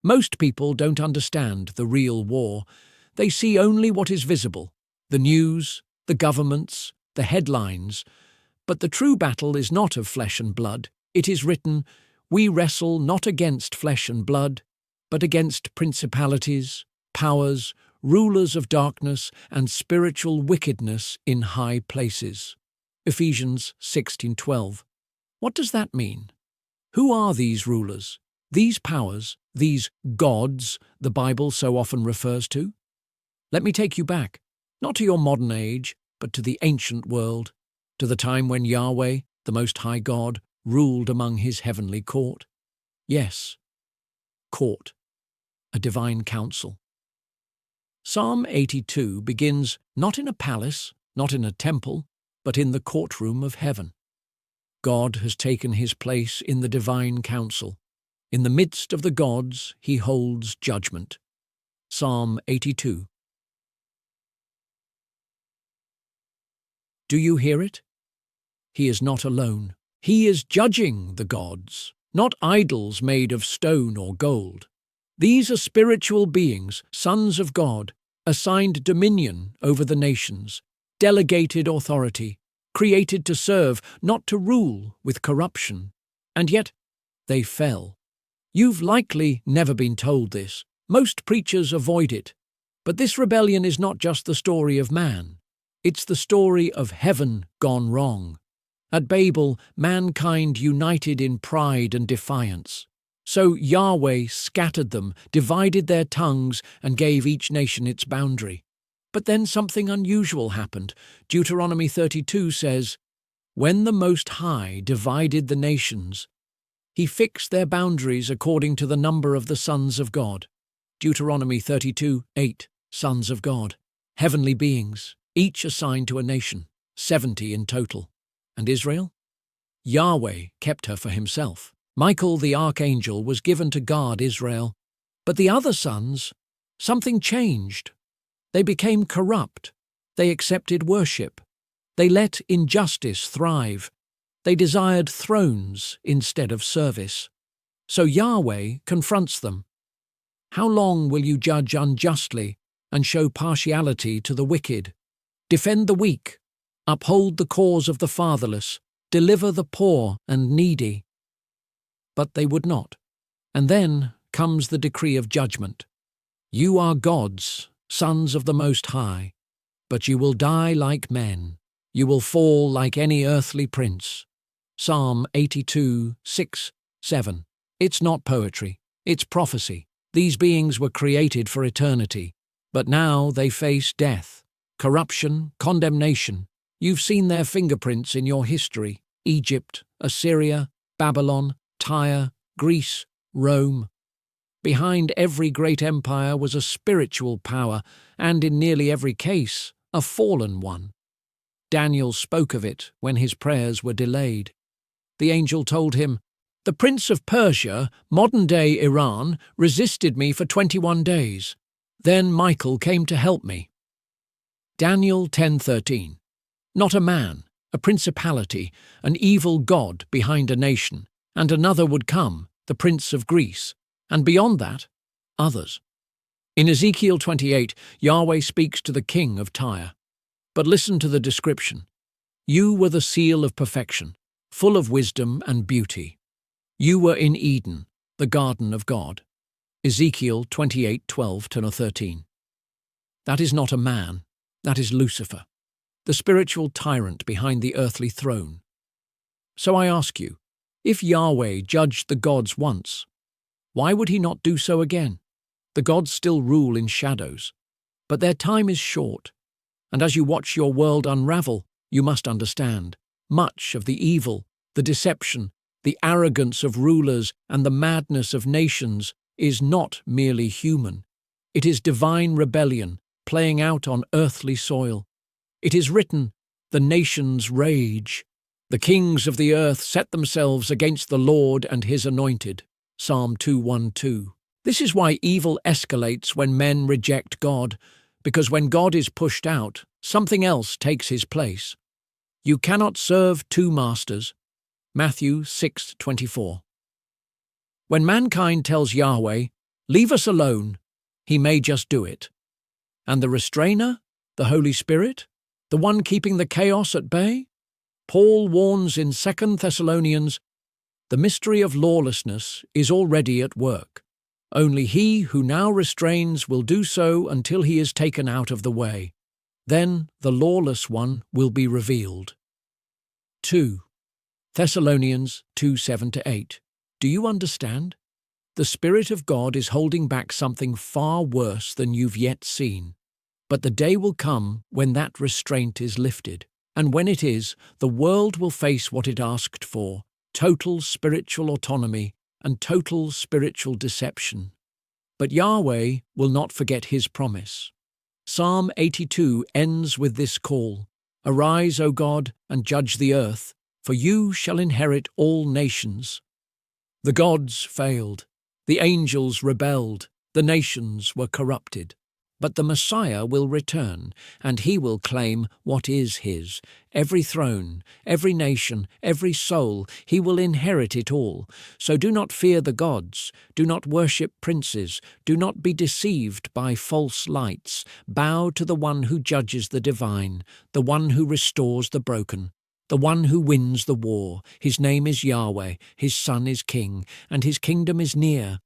Most people don't understand the real war. They see only what is visible, the news, the governments, the headlines. But the true battle is not of flesh and blood. It is written, "We wrestle not against flesh and blood, but against principalities, powers, rulers of darkness, and spiritual wickedness in high places." Ephesians 16:12. What does that mean? Who are these rulers, these powers, these gods the Bible so often refers to? Let me take you back, not to your modern age, but to the ancient world, to the time when Yahweh, the Most High God, ruled among his heavenly court. Yes, court, a divine council. Psalm 82 begins not in a palace, not in a temple, but in the courtroom of heaven. God has taken his place in the divine council. In the midst of the gods, he holds judgment. Psalm 82. Do you hear it? He is not alone. He is judging the gods, not idols made of stone or gold. These are spiritual beings, sons of God, assigned dominion over the nations, delegated authority, created to serve, not to rule with corruption. And yet, they fell. You've likely never been told this. Most preachers avoid it. But this rebellion is not just the story of man. It's the story of heaven gone wrong. At Babel, mankind united in pride and defiance. So Yahweh scattered them, divided their tongues, and gave each nation its boundary. But then something unusual happened. Deuteronomy 32 says, "When the Most High divided the nations, he fixed their boundaries according to the number of the sons of God." Deuteronomy 32:8, sons of God, heavenly beings, each assigned to a nation, 70 in total. And Israel? Yahweh kept her for himself. Michael the archangel was given to guard Israel. But the other sons, something changed. They became corrupt. They accepted worship. They let injustice thrive. They desired thrones instead of service. So Yahweh confronts them. How long will you judge unjustly and show partiality to the wicked? Defend the weak, uphold the cause of the fatherless, deliver the poor and needy. But they would not. And then comes the decree of judgment. You are gods, sons of the Most High, but you will die like men. You will fall like any earthly prince. Psalm 82:6-7. It's not poetry, it's prophecy. These beings were created for eternity, but now they face death, corruption, condemnation. You've seen their fingerprints in your history: Egypt, Assyria, Babylon, Tyre, Greece, Rome. Behind every great empire was a spiritual power, and in nearly every case, a fallen one. Daniel spoke of it when his prayers were delayed. The angel told him, "The prince of Persia, modern-day Iran, resisted me for 21 days. Then Michael came to help me." Daniel 10:13. Not a man, a principality, an evil god behind a nation, and another would come, the prince of Greece, and beyond that, others. In Ezekiel 28, Yahweh speaks to the king of Tyre. But listen to the description. You were the seal of perfection, full of wisdom and beauty. You were in Eden, the garden of God. Ezekiel 28:12-13. That is not a man, that is Lucifer, the spiritual tyrant behind the earthly throne. So I ask you, if Yahweh judged the gods once, why would he not do so again? The gods still rule in shadows, but their time is short. And as you watch your world unravel, you must understand, much of the evil, the deception, the arrogance of rulers, and the madness of nations is not merely human. It is divine rebellion playing out on earthly soil. It is written, "The nations rage. The kings of the earth set themselves against the Lord and his anointed." Psalm 2:1-2. This is why evil escalates when men reject God, because when God is pushed out, something else takes his place. You cannot serve two masters. Matthew 6:24. When mankind tells Yahweh, Leave us alone. He may just do it. And the restrainer? The Holy Spirit? The one keeping the chaos at bay? Paul warns in 2 Thessalonians, the mystery of lawlessness is already at work. Only he who now restrains will do so until he is taken out of the way. Then the lawless one will be revealed. 2 Thessalonians 2:7-8. Do you understand? The Spirit of God is holding back something far worse than you've yet seen. But the day will come when that restraint is lifted. And when it is, the world will face what it asked for: total spiritual autonomy and total spiritual deception. But Yahweh will not forget his promise. Psalm 82 ends with this call: Arise, O God, and judge the earth, for you shall inherit all nations. The gods failed, the angels rebelled, the nations were corrupted. But the Messiah will return, and he will claim what is his. Every throne, every nation, every soul, he will inherit it all. So do not fear the gods, do not worship princes, do not be deceived by false lights. Bow to the one who judges the divine, the one who restores the broken, the one who wins the war. His name is Yahweh, his Son is King, and his kingdom is near.